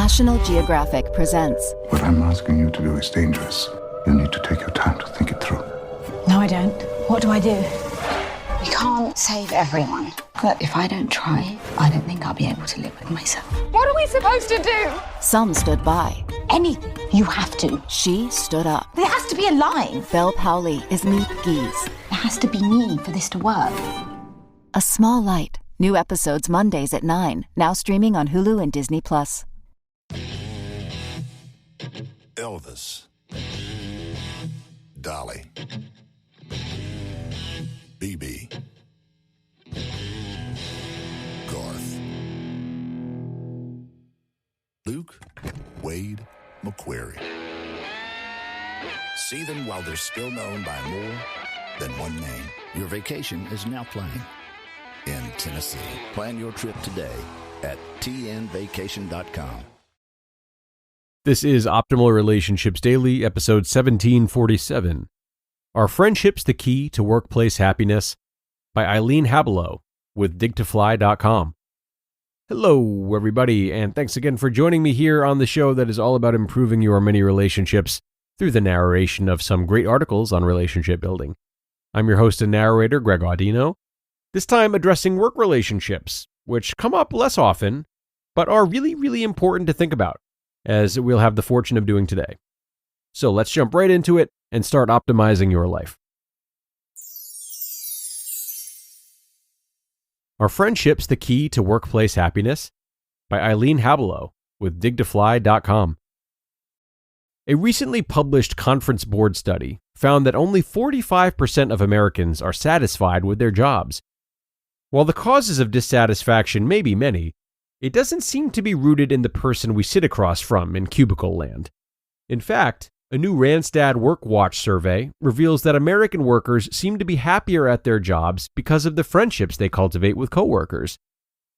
National Geographic presents. What I'm asking you to do is dangerous. You need to take your time to think it through. No, I don't. What do I do? We can't save everyone. But if I don't try, I don't think I'll be able to live with myself. What are we supposed to do? Some stood by. Anything. You have to. She stood up. There has to be a line. Belle Powley is Meep Geese. There has to be me for this to work. A Small Light. New episodes Mondays at 9. Now streaming on Hulu and Disney+. Elvis. Dolly. BB. Garth. Luke, Wade, McQuarrie. See them while they're still known by more than one name. Your vacation is now planning In Tennessee. Plan your trip today at tnvacation.com. This is Optimal Relationships Daily, episode 1747. Are Friendships the Key to Workplace Happiness? By Eileen Habelow with DigToFly.com. Hello, everybody, and thanks again for joining me here on the show that is all about improving your many relationships through the narration of some great articles on relationship building. I'm your host and narrator, Greg Audino, this time addressing work relationships, which come up less often, but are really, really important to think about, as we'll have the fortune of doing today. So let's jump right into it and start optimizing your life. Are Friendships the Key to Workplace Happiness? By Eileen Habelow with DigToFly.com. A recently published Conference Board study found that only 45% of Americans are satisfied with their jobs. While the causes of dissatisfaction may be many, it doesn't seem to be rooted in the person we sit across from in cubicle land. In fact, a new Randstad Work Watch survey reveals that American workers seem to be happier at their jobs because of the friendships they cultivate with coworkers.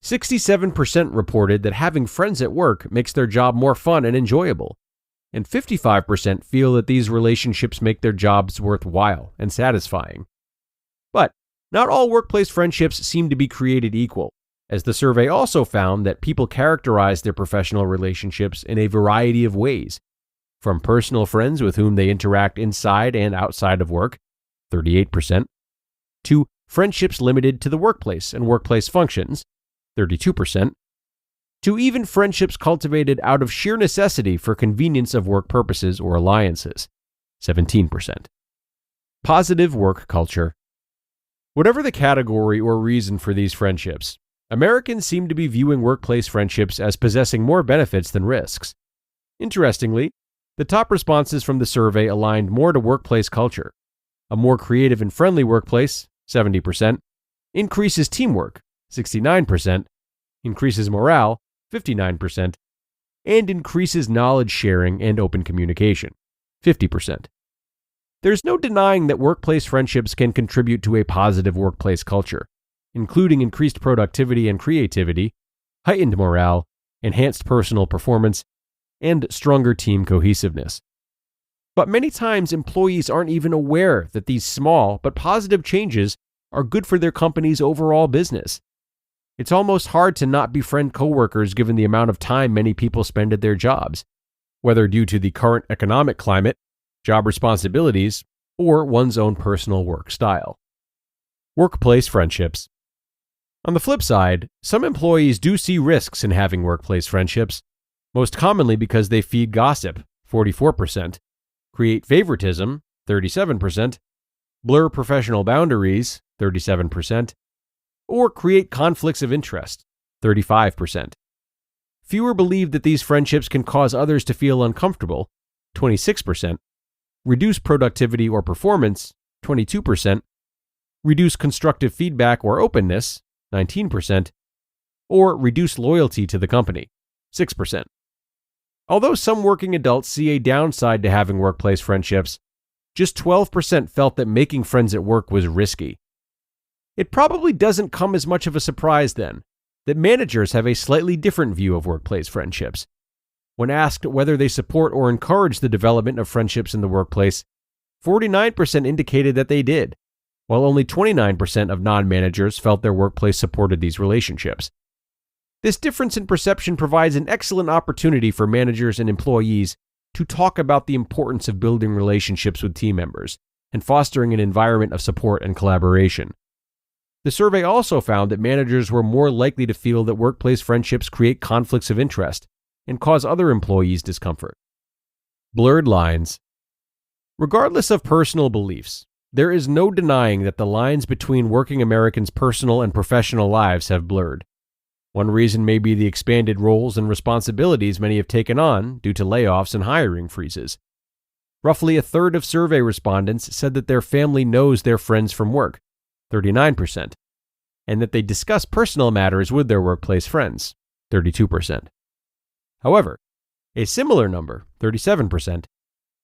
67% reported that having friends at work makes their job more fun and enjoyable, and 55% feel that these relationships make their jobs worthwhile and satisfying. But not all workplace friendships seem to be created equal, as the survey also found that people characterize their professional relationships in a variety of ways, from personal friends with whom they interact inside and outside of work, 38%, to friendships limited to the workplace and workplace functions, 32%, to even friendships cultivated out of sheer necessity for convenience of work purposes or alliances, 17%. Positive work culture. Whatever the category or reason for these friendships, Americans seem to be viewing workplace friendships as possessing more benefits than risks. Interestingly, the top responses from the survey aligned more to workplace culture. A more creative and friendly workplace, 70%, increases teamwork, 69%, increases morale, 59%, and increases knowledge sharing and open communication, 50%. There's no denying that workplace friendships can contribute to a positive workplace culture, including increased productivity and creativity, heightened morale, enhanced personal performance, and stronger team cohesiveness. But many times employees aren't even aware that these small but positive changes are good for their company's overall business. It's almost hard to not befriend coworkers given the amount of time many people spend at their jobs, whether due to the current economic climate, job responsibilities, or one's own personal work style. Workplace friendships. On the flip side, some employees do see risks in having workplace friendships, most commonly because they feed gossip, 44%, create favoritism, 37%, blur professional boundaries, 37%, or create conflicts of interest, 35%. Fewer believe that these friendships can cause others to feel uncomfortable, 26%, reduce productivity or performance, 22%, reduce constructive feedback or openness, 19%, or reduce loyalty to the company, 6%. Although some working adults see a downside to having workplace friendships, just 12% felt that making friends at work was risky. It probably doesn't come as much of a surprise then that managers have a slightly different view of workplace friendships. When asked whether they support or encourage the development of friendships in the workplace, 49% indicated that they did, while only 29% of non-managers felt their workplace supported these relationships. This difference in perception provides an excellent opportunity for managers and employees to talk about the importance of building relationships with team members and fostering an environment of support and collaboration. The survey also found that managers were more likely to feel that workplace friendships create conflicts of interest and cause other employees discomfort. Blurred lines. Regardless of personal beliefs, there is no denying that the lines between working Americans' personal and professional lives have blurred. One reason may be the expanded roles and responsibilities many have taken on due to layoffs and hiring freezes. Roughly a third of survey respondents said that their family knows their friends from work, 39%, and that they discuss personal matters with their workplace friends, 32%. However, a similar number, 37%,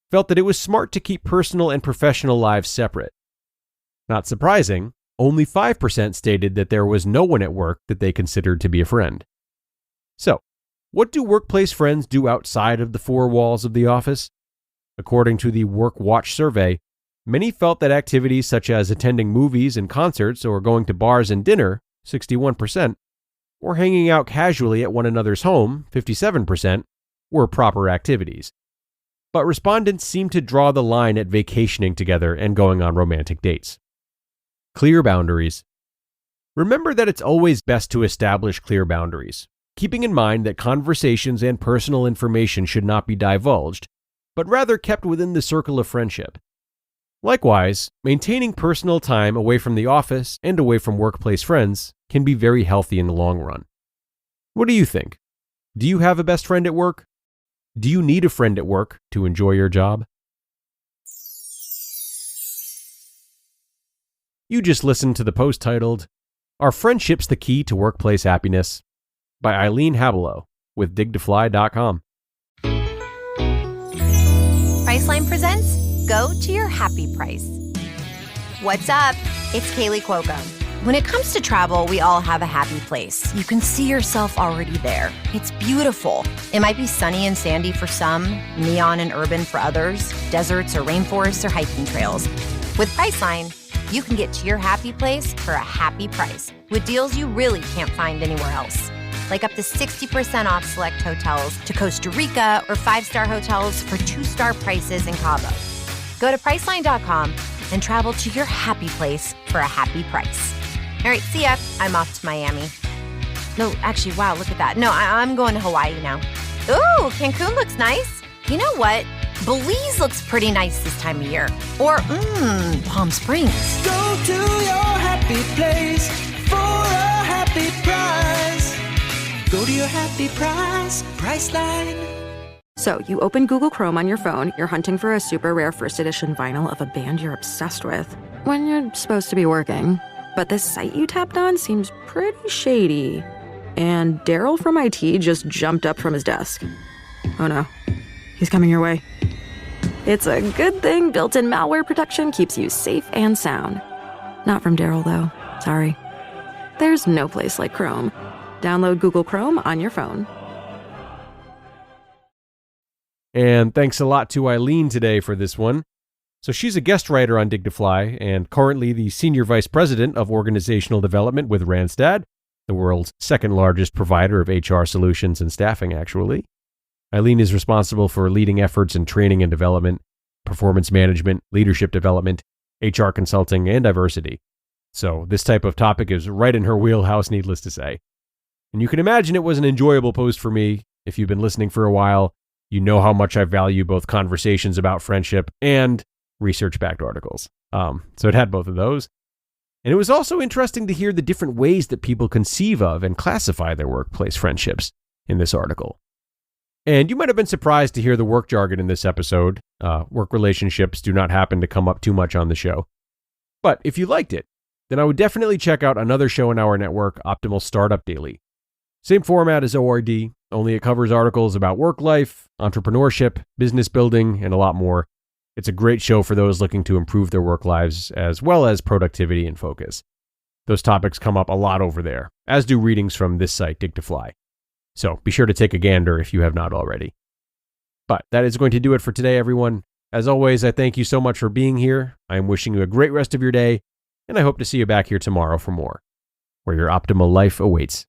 felt that it was smart to keep personal and professional lives separate. Not surprising, only 5% stated that there was no one at work that they considered to be a friend. So, what do workplace friends do outside of the four walls of the office? According to the Work Watch survey, many felt that activities such as attending movies and concerts or going to bars and dinner, 61%, or hanging out casually at one another's home, 57%, were proper activities. But respondents seemed to draw the line at vacationing together and going on romantic dates. Clear boundaries. Remember that it's always best to establish clear boundaries, keeping in mind that conversations and personal information should not be divulged, but rather kept within the circle of friendship. Likewise, maintaining personal time away from the office and away from workplace friends can be very healthy in the long run. What do you think? Do you have a best friend at work? Do you need a friend at work to enjoy your job? You just listened to the post titled, "Are Friendships the Key to Workplace Happiness?" by Eileen Habelow with DigToFly.com. Priceline presents Go to Your Happy Price. What's up? It's Kaylee Cuoco. When it comes to travel, we all have a happy place. You can see yourself already there. It's beautiful. It might be sunny and sandy for some, neon and urban for others, deserts or rainforests or hiking trails. With Priceline, you can get to your happy place for a happy price with deals you really can't find anywhere else. Like up to 60% off select hotels to Costa Rica or 5-star hotels for 2-star prices in Cabo. Go to Priceline.com and travel to your happy place for a happy price. All right, see ya. I'm off to Miami. No, actually, wow, look at that. No, I'm going to Hawaii now. Ooh, Cancun looks nice. You know what? Belize looks pretty nice this time of year. Or, Palm Springs. Go to your happy place for a happy price. Go to your happy price, Priceline. So, you open Google Chrome on your phone, you're hunting for a super rare first edition vinyl of a band you're obsessed with, when you're supposed to be working. But this site you tapped on seems pretty shady. And Daryl from IT just jumped up from his desk. Oh no, he's coming your way. It's a good thing built-in malware protection keeps you safe and sound. Not from Daryl, though. Sorry. There's no place like Chrome. Download Google Chrome on your phone. And thanks a lot to Eileen today for this one. So she's a guest writer on DigToFly and currently the Senior Vice President of Organizational Development with Randstad, the world's second largest provider of HR solutions and staffing, actually. Eileen is responsible for leading efforts in training and development, performance management, leadership development, HR consulting, and diversity. So this type of topic is right in her wheelhouse, needless to say. And you can imagine it was an enjoyable post for me. If you've been listening for a while, you know how much I value both conversations about friendship and research-backed articles. So it had both of those. And it was also interesting to hear the different ways that people conceive of and classify their workplace friendships in this article. And you might have been surprised to hear the work jargon in this episode. Work relationships do not happen to come up too much on the show. But if you liked it, then I would definitely check out another show in our network, Optimal Startup Daily. Same format as ORD, only it covers articles about work life, entrepreneurship, business building, and a lot more. It's a great show for those looking to improve their work lives, as well as productivity and focus. Those topics come up a lot over there, as do readings from this site, DigToFly. So be sure to take a gander if you have not already. But that is going to do it for today, everyone. As always, I thank you so much for being here. I am wishing you a great rest of your day, and I hope to see you back here tomorrow for more, where your optimal life awaits.